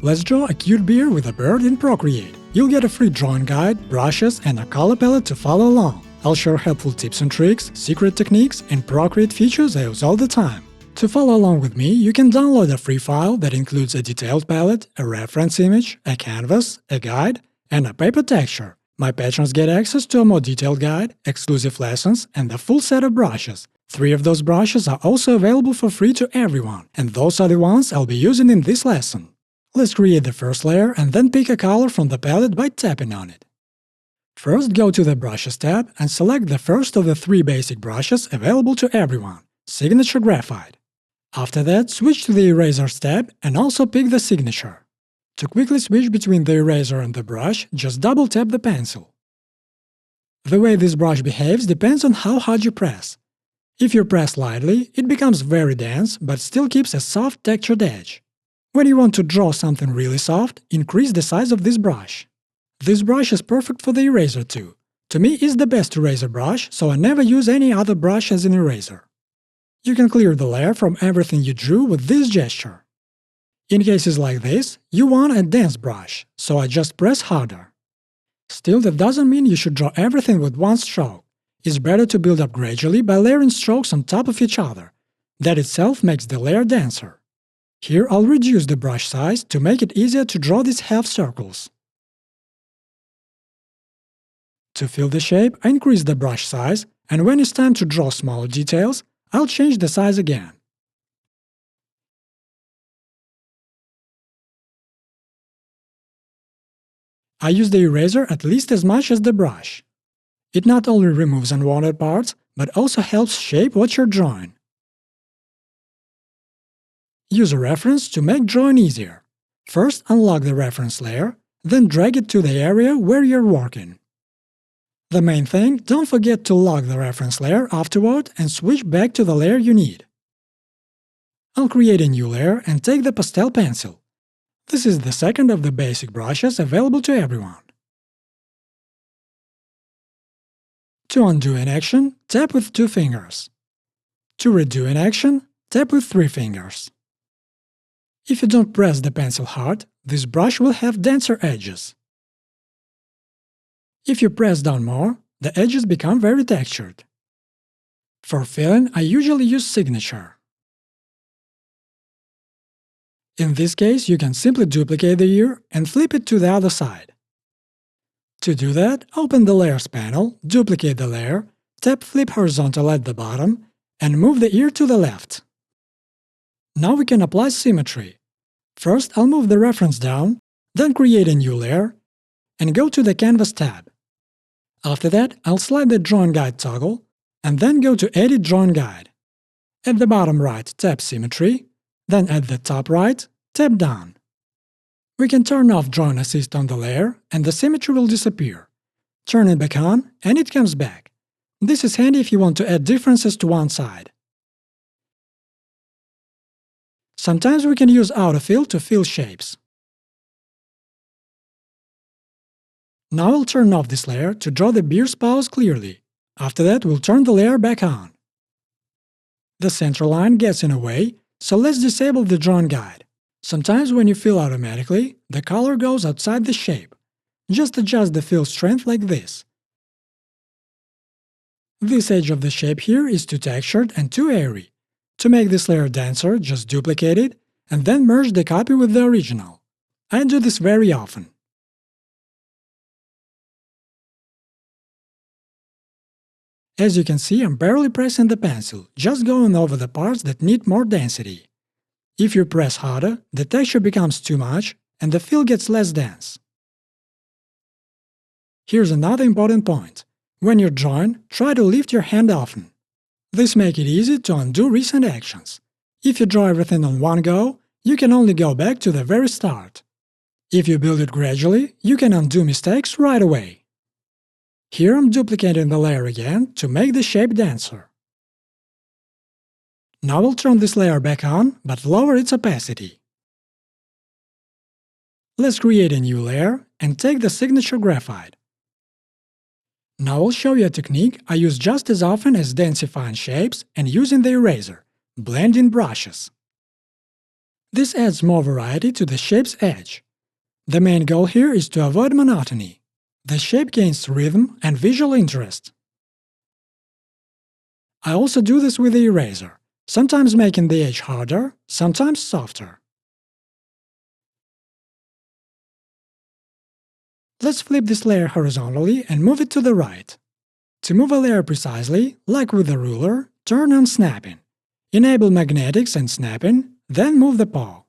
Let's draw a cute bear with a bird in Procreate. You'll get a free drawing guide, brushes, and a color palette to follow along. I'll share helpful tips and tricks, secret techniques, and Procreate features I use all the time. To follow along with me, you can download a free file that includes a detailed palette, a reference image, a canvas, a guide, and a paper texture. My patrons get access to a more detailed guide, exclusive lessons, and a full set of brushes. 3 of those brushes are also available for free to everyone, and those are the ones I'll be using in this lesson. Let's create the first layer and then pick a color from the palette by tapping on it. First, go to the Brushes tab and select the first of the 3 basic brushes available to everyone, Signature Graphite. After that, switch to the Erasers tab and also pick the signature. To quickly switch between the eraser and the brush, just double-tap the pencil. The way this brush behaves depends on how hard you press. If you press lightly, it becomes very dense, but still keeps a soft textured edge. When you want to draw something really soft, increase the size of this brush. This brush is perfect for the eraser too. To me, it's the best eraser brush, so I never use any other brush as an eraser. You can clear the layer from everything you drew with this gesture. In cases like this, you want a dense brush, so I just press harder. Still, that doesn't mean you should draw everything with one stroke. It's better to build up gradually by layering strokes on top of each other. That itself makes the layer denser. Here I'll reduce the brush size to make it easier to draw these half circles. To fill the shape, I increase the brush size, and when it's time to draw smaller details, I'll change the size again. I use the eraser at least as much as the brush. It not only removes unwanted parts, but also helps shape what you're drawing. Use a reference to make drawing easier. First, unlock the reference layer, then drag it to the area where you're working. The main thing, don't forget to lock the reference layer afterward and switch back to the layer you need. I'll create a new layer and take the pastel pencil. This is the second of the basic brushes available to everyone. To undo an action, tap with 2 fingers. To redo an action, tap with 3 fingers. If you don't press the pencil hard, this brush will have denser edges. If you press down more, the edges become very textured. For filling, I usually use Signature. In this case, you can simply duplicate the ear and flip it to the other side. To do that, open the Layers panel, duplicate the layer, tap Flip Horizontal at the bottom, and move the ear to the left. Now we can apply symmetry. First, I'll move the reference down, then create a new layer, and go to the Canvas tab. After that, I'll slide the Drawing Guide toggle, and then go to Edit Drawing Guide. At the bottom right, tap Symmetry, then at the top right, tap Done. We can turn off Drawing Assist on the layer, and the symmetry will disappear. Turn it back on, and it comes back. This is handy if you want to add differences to one side. Sometimes we can use autofill to fill shapes. Now I'll turn off this layer to draw the bear's paws clearly. After that, we'll turn the layer back on. The center line gets in the way, so let's disable the drawing guide. Sometimes when you fill automatically, the color goes outside the shape. Just adjust the fill strength like this. This edge of the shape here is too textured and too airy. To make this layer denser, just duplicate it, and then merge the copy with the original. I do this very often. As you can see, I'm barely pressing the pencil, just going over the parts that need more density. If you press harder, the texture becomes too much, and the fill gets less dense. Here's another important point. When you're drawing, try to lift your hand often. This makes it easy to undo recent actions. If you draw everything on one go, you can only go back to the very start. If you build it gradually, you can undo mistakes right away. Here I'm duplicating the layer again to make the shape denser. Now I'll turn this layer back on, but lower its opacity. Let's create a new layer and take the Signature Graphite. Now I'll show you a technique I use just as often as densifying shapes and using the eraser – blending brushes. This adds more variety to the shape's edge. The main goal here is to avoid monotony. The shape gains rhythm and visual interest. I also do this with the eraser, sometimes making the edge harder, sometimes softer. Let's flip this layer horizontally and move it to the right. To move a layer precisely, like with a ruler, turn on snapping. Enable magnetics and snapping, then move the paw.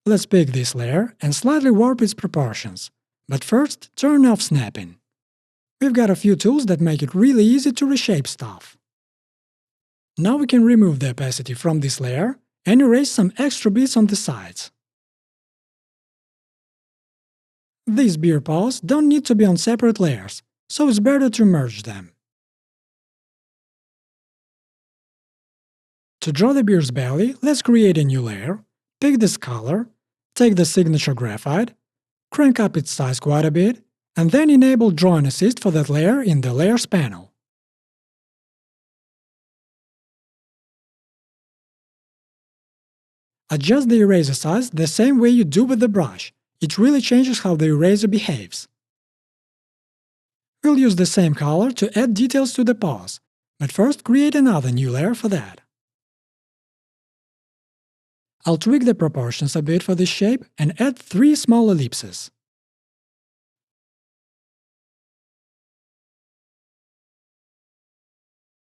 Let's pick this layer and slightly warp its proportions, but first turn off snapping. We've got a few tools that make it really easy to reshape stuff. Now we can remove the opacity from this layer and erase some extra bits on the sides. These beer paws don't need to be on separate layers, so it's better to merge them. To draw the beer's belly, let's create a new layer, pick this color, take the signature graphite, crank up its size quite a bit, and then enable Draw and Assist for that layer in the Layers panel. Adjust the eraser size the same way you do with the brush. It really changes how the eraser behaves. We'll use the same color to add details to the paws, but first create another new layer for that. I'll tweak the proportions a bit for this shape and add 3 small ellipses.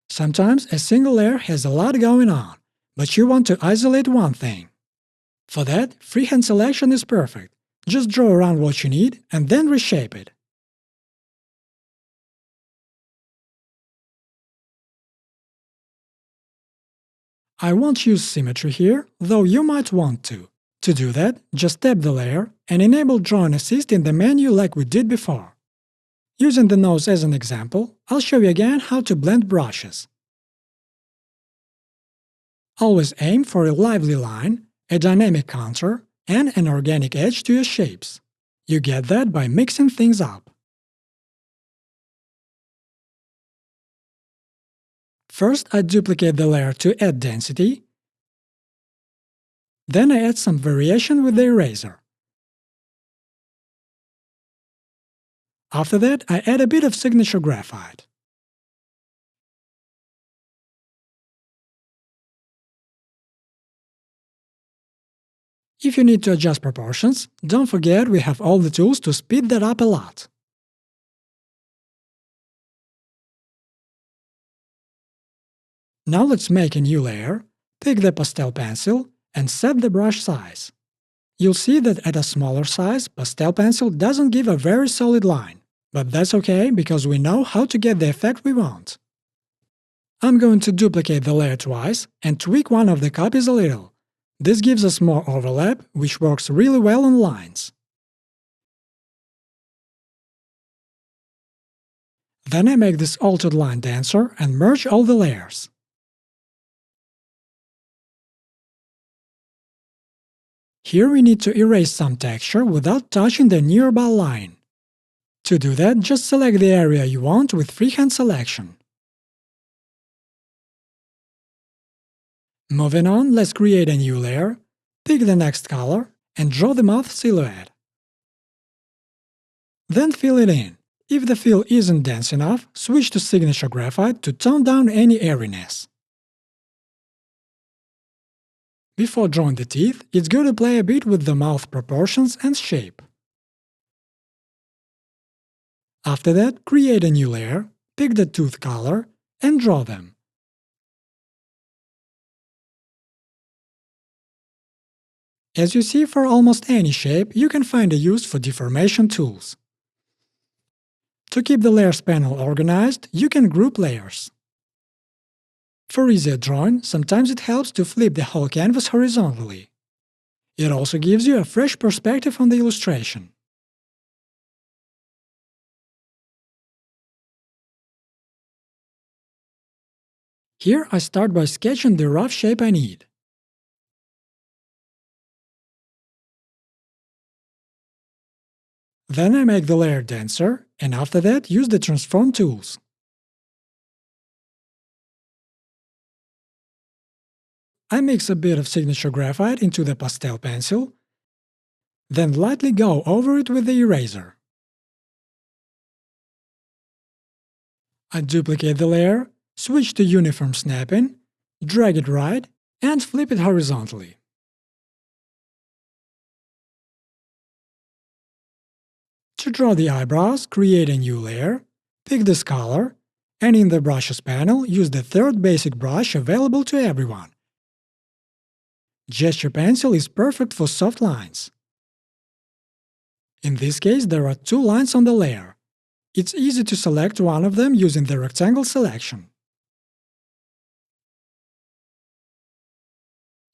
Sometimes a single layer has a lot going on, but you want to isolate one thing. For that, freehand selection is perfect. Just draw around what you need and then reshape it. I won't use symmetry here, though you might want to. To do that, just tap the layer and enable Draw and Assist in the menu like we did before. Using the nose as an example, I'll show you again how to blend brushes. Always aim for a lively line, a dynamic contour, and an organic edge to your shapes. You get that by mixing things up. First, I duplicate the layer to add density. Then I add some variation with the eraser. After that, I add a bit of signature graphite. If you need to adjust proportions, don't forget we have all the tools to speed that up a lot. Now let's make a new layer, pick the pastel pencil, and set the brush size. You'll see that at a smaller size, pastel pencil doesn't give a very solid line, but that's okay because we know how to get the effect we want. I'm going to duplicate the layer twice and tweak one of the copies a little. This gives us more overlap, which works really well on lines. Then I make this altered line denser and merge all the layers. Here we need to erase some texture without touching the nearby line. To do that, just select the area you want with freehand selection. Moving on, let's create a new layer, pick the next color, and draw the mouth silhouette. Then fill it in. If the fill isn't dense enough, switch to signature graphite to tone down any airiness. Before drawing the teeth, it's good to play a bit with the mouth proportions and shape. After that, create a new layer, pick the tooth color, and draw them. As you see, for almost any shape, you can find a use for deformation tools. To keep the Layers panel organized, you can group layers. For easier drawing, sometimes it helps to flip the whole canvas horizontally. It also gives you a fresh perspective on the illustration. Here I start by sketching the rough shape I need. Then I make the layer denser, and after that use the transform tools. I mix a bit of signature graphite into the pastel pencil, then lightly go over it with the eraser. I duplicate the layer, switch to uniform snapping, drag it right, and flip it horizontally. To draw the eyebrows, create a new layer, pick this color, and in the Brushes panel, use the third basic brush available to everyone. Gesture Pencil is perfect for soft lines. In this case, there are two lines on the layer. It's easy to select one of them using the rectangle selection.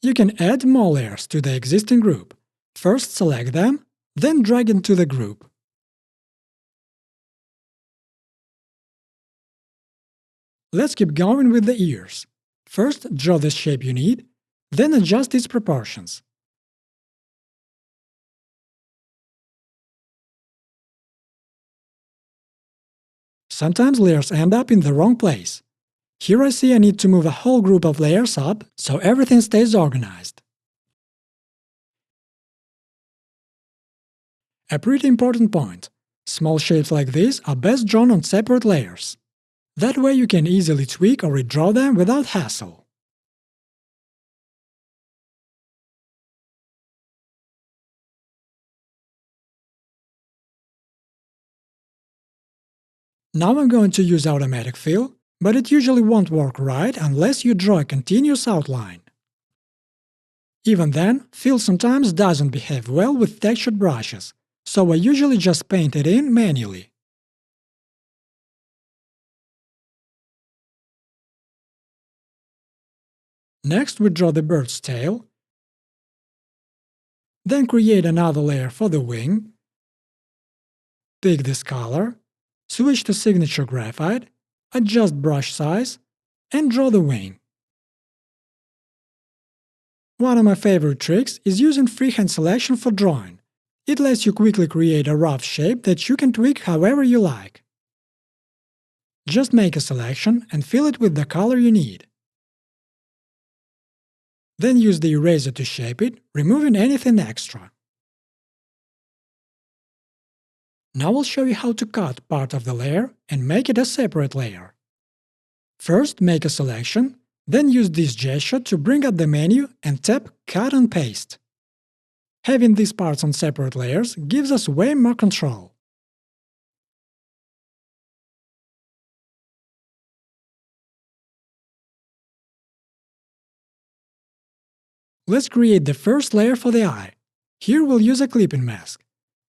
You can add more layers to the existing group. First select them, then drag into the group. Let's keep going with the ears. First, draw the shape you need, then adjust its proportions. Sometimes layers end up in the wrong place. Here I see I need to move a whole group of layers up so everything stays organized. A pretty important point. Small shapes like this are best drawn on separate layers. That way you can easily tweak or redraw them without hassle. Now I'm going to use automatic fill, but it usually won't work right unless you draw a continuous outline. Even then, fill sometimes doesn't behave well with textured brushes, so I usually just paint it in manually. Next we draw the bird's tail, then create another layer for the wing, pick this color, switch to signature graphite, adjust brush size, and draw the wing. One of my favorite tricks is using freehand selection for drawing. It lets you quickly create a rough shape that you can tweak however you like. Just make a selection and fill it with the color you need. Then use the eraser to shape it, removing anything extra. Now I'll show you how to cut part of the layer and make it a separate layer. First, make a selection, then use this gesture to bring up the menu and tap Cut and Paste. Having these parts on separate layers gives us way more control. Let's create the first layer for the eye. Here we'll use a clipping mask.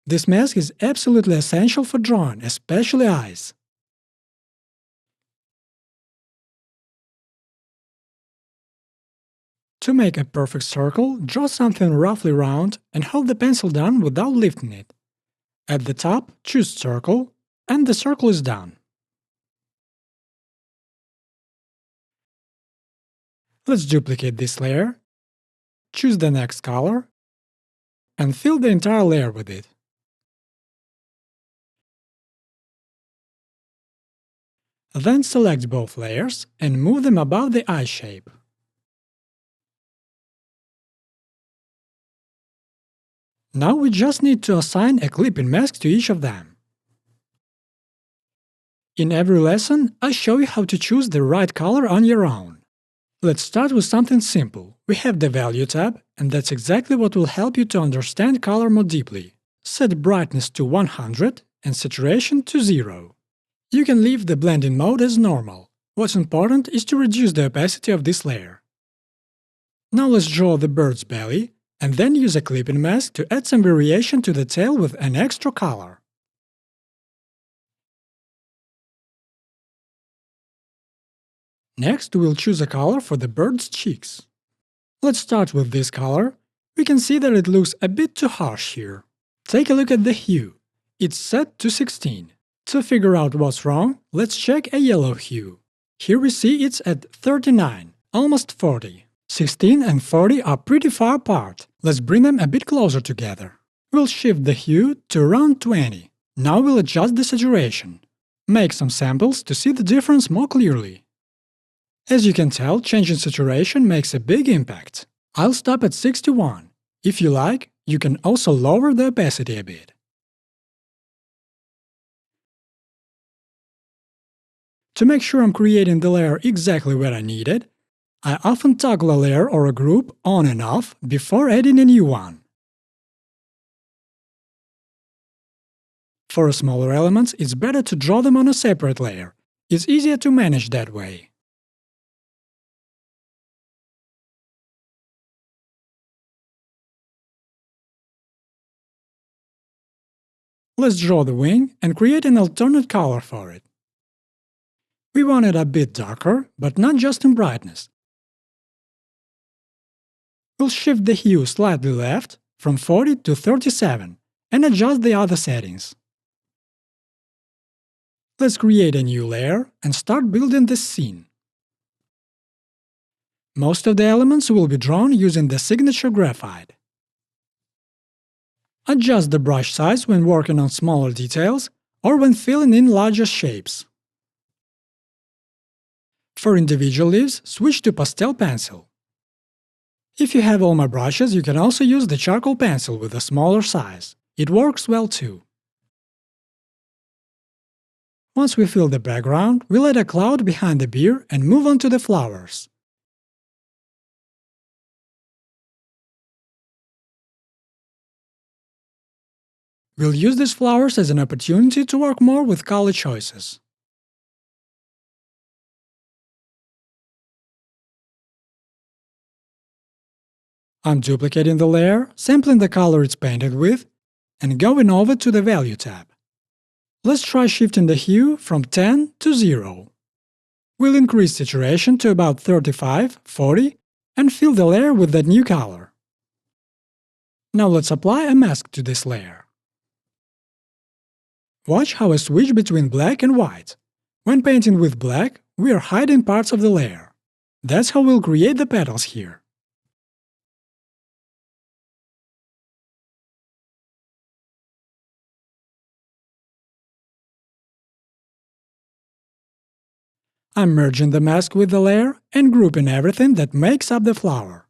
This mask is absolutely essential for drawing, especially eyes. To make a perfect circle, draw something roughly round and hold the pencil down without lifting it. At the top, choose Circle, and the circle is done. Let's duplicate this layer, choose the next color, and fill the entire layer with it. Then select both layers and move them above the eye shape. Now we just need to assign a clipping mask to each of them. In every lesson, I show you how to choose the right color on your own. Let's start with something simple. We have the Value tab, and that's exactly what will help you to understand color more deeply. Set brightness to 100 and saturation to 0. You can leave the blending mode as normal. What's important is to reduce the opacity of this layer. Now let's draw the bird's belly, and then use a clipping mask to add some variation to the tail with an extra color. Next, we'll choose a color for the bird's cheeks. Let's start with this color. We can see that it looks a bit too harsh here. Take a look at the hue. It's set to 16. To figure out what's wrong, let's check a yellow hue. Here we see it's at 39, almost 40. 16 and 40 are pretty far apart. Let's bring them a bit closer together. We'll shift the hue to around 20. Now we'll adjust the saturation. Make some samples to see the difference more clearly. As you can tell, changing saturation makes a big impact. I'll stop at 61. If you like, you can also lower the opacity a bit. To make sure I'm creating the layer exactly where I need it, I often toggle a layer or a group on and off before adding a new one. For smaller elements, it's better to draw them on a separate layer. It's easier to manage that way. Let's draw the wing and create an alternate color for it. We want it a bit darker, but not just in brightness. We'll shift the hue slightly left, from 40 to 37, and adjust the other settings. Let's create a new layer and start building this scene. Most of the elements will be drawn using the signature graphite. Adjust the brush size when working on smaller details or when filling in larger shapes. For individual leaves, switch to pastel pencil. If you have all my brushes, you can also use the charcoal pencil with a smaller size. It works well too. Once we fill the background, we'll add a cloud behind the beard and move on to the flowers. We'll use these flowers as an opportunity to work more with color choices. I'm duplicating the layer, sampling the color it's painted with, and going over to the Value tab. Let's try shifting the hue from 10 to 0. We'll increase saturation to about 35, 40, and fill the layer with that new color. Now let's apply a mask to this layer. Watch how I switch between black and white. When painting with black, we are hiding parts of the layer. That's how we'll create the petals here. I'm merging the mask with the layer and grouping everything that makes up the flower.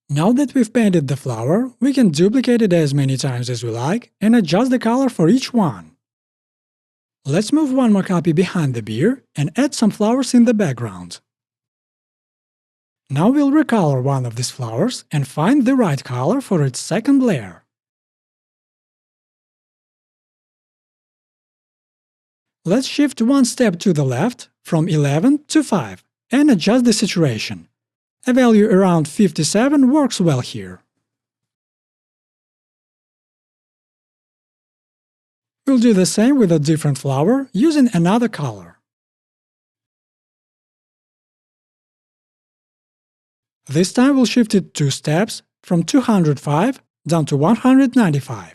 Now that we've painted the flower, we can duplicate it as many times as we like and adjust the color for each one. Let's move one more copy behind the beard and add some flowers in the background. Now we'll recolor one of these flowers and find the right color for its second layer. Let's shift one step to the left, from 11 to 5, and adjust the saturation. A value around 57 works well here. We'll do the same with a different flower, using another color. This time we'll shift it 2 steps, from 205 down to 195.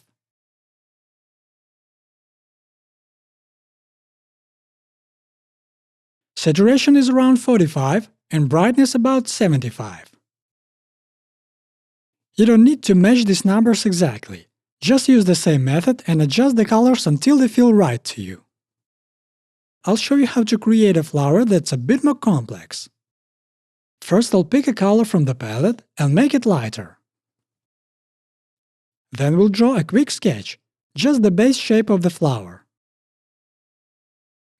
Saturation is around 45 and brightness about 75. You don't need to match these numbers exactly. Just use the same method and adjust the colors until they feel right to you. I'll show you how to create a flower that's a bit more complex. First, I'll pick a color from the palette and make it lighter. Then we'll draw a quick sketch, just the base shape of the flower.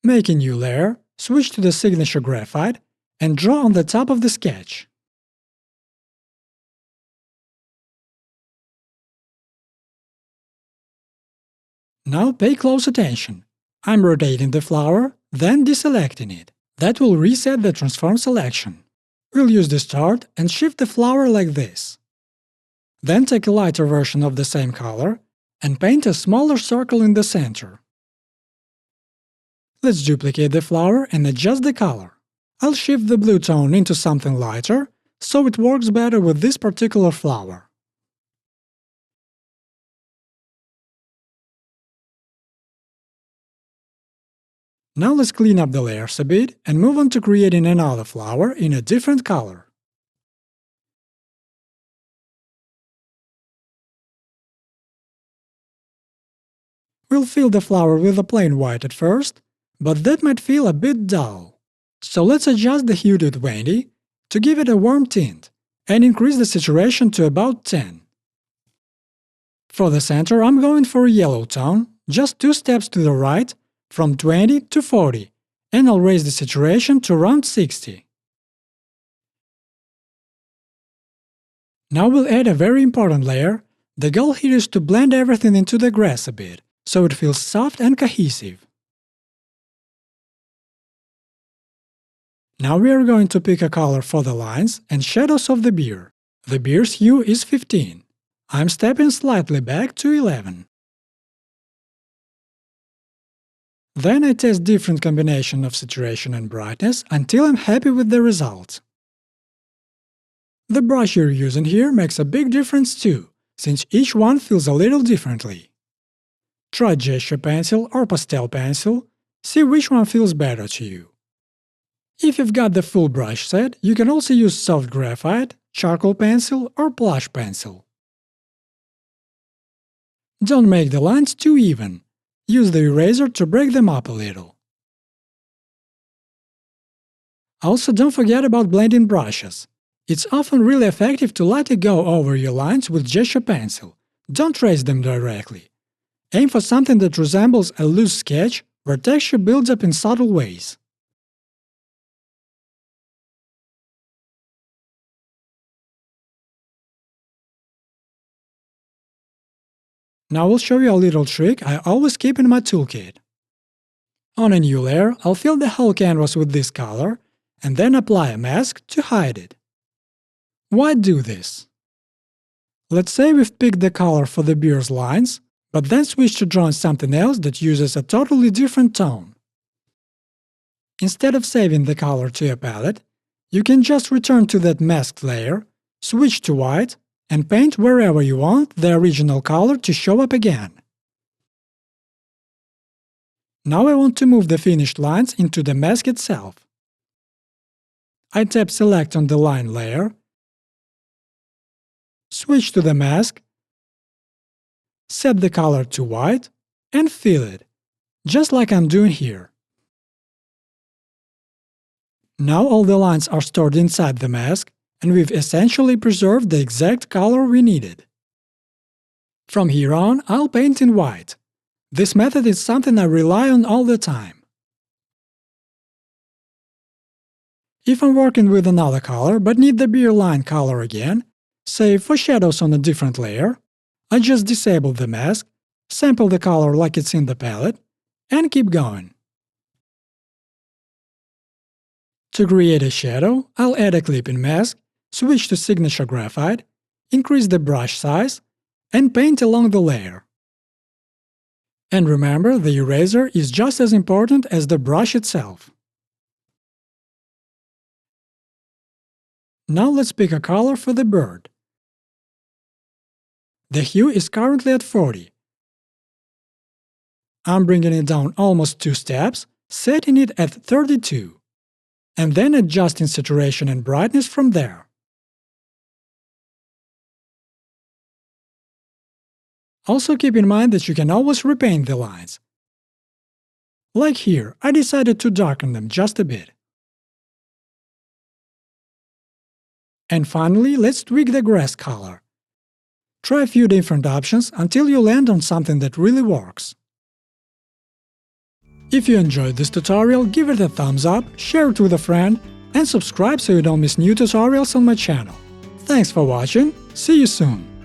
Make a new layer, switch to the signature graphite, and draw on the top of the sketch. Now pay close attention. I'm rotating the flower, then deselecting it. That will reset the transform selection. We'll use the start and shift the flower like this. Then take a lighter version of the same color and paint a smaller circle in the center. Let's duplicate the flower and adjust the color. I'll shift the blue tone into something lighter, so it works better with this particular flower. Now let's clean up the layers a bit and move on to creating another flower in a different color. We'll fill the flower with a plain white at first, but that might feel a bit dull. So let's adjust the hue to 20 to give it a warm tint and increase the saturation to about 10. For the center, I'm going for a yellow tone, just 2 steps to the right, from 20 to 40, and I'll raise the saturation to around 60. Now we'll add a very important layer. The goal here is to blend everything into the grass a bit, so it feels soft and cohesive. Now we are going to pick a color for the lines and shadows of the beard. The beard's hue is 15. I'm stepping slightly back to 11. Then I test different combination of saturation and brightness until I'm happy with the result. The brush you're using here makes a big difference too, since each one feels a little differently. Try gesture pencil or pastel pencil, see which one feels better to you. If you've got the full brush set, you can also use soft graphite, charcoal pencil or plush pencil. Don't make the lines too even. Use the eraser to break them up a little. Also, don't forget about blending brushes. It's often really effective to lightly go over your lines with gesture pencil. Don't trace them directly. Aim for something that resembles a loose sketch where texture builds up in subtle ways. Now I'll show you a little trick I always keep in my toolkit. On a new layer, I'll fill the whole canvas with this color and then apply a mask to hide it. Why do this? Let's say we've picked the color for the beard's lines, but then switch to drawing something else that uses a totally different tone. Instead of saving the color to your palette, you can just return to that masked layer, switch to white, and paint wherever you want the original color to show up again. Now I want to move the finished lines into the mask itself. I tap Select on the line layer, switch to the mask, set the color to white, and fill it, just like I'm doing here. Now all the lines are stored inside the mask, and we've essentially preserved the exact color we needed. From here on, I'll paint in white. This method is something I rely on all the time. If I'm working with another color but need the beard line color again, say for shadows on a different layer, I just disable the mask, sample the color like it's in the palette, and keep going. To create a shadow, I'll add a clipping mask, switch to Signature Graphite, increase the brush size, and paint along the layer. And remember, the eraser is just as important as the brush itself. Now let's pick a color for the bird. The hue is currently at 40. I'm bringing it down almost 2 steps, setting it at 32, and then adjusting saturation and brightness from there. Also keep in mind that you can always repaint the lines. Like here, I decided to darken them just a bit. And finally, let's tweak the grass color. Try a few different options until you land on something that really works. If you enjoyed this tutorial, give it a thumbs up, share it with a friend, and subscribe so you don't miss new tutorials on my channel. Thanks for watching, see you soon!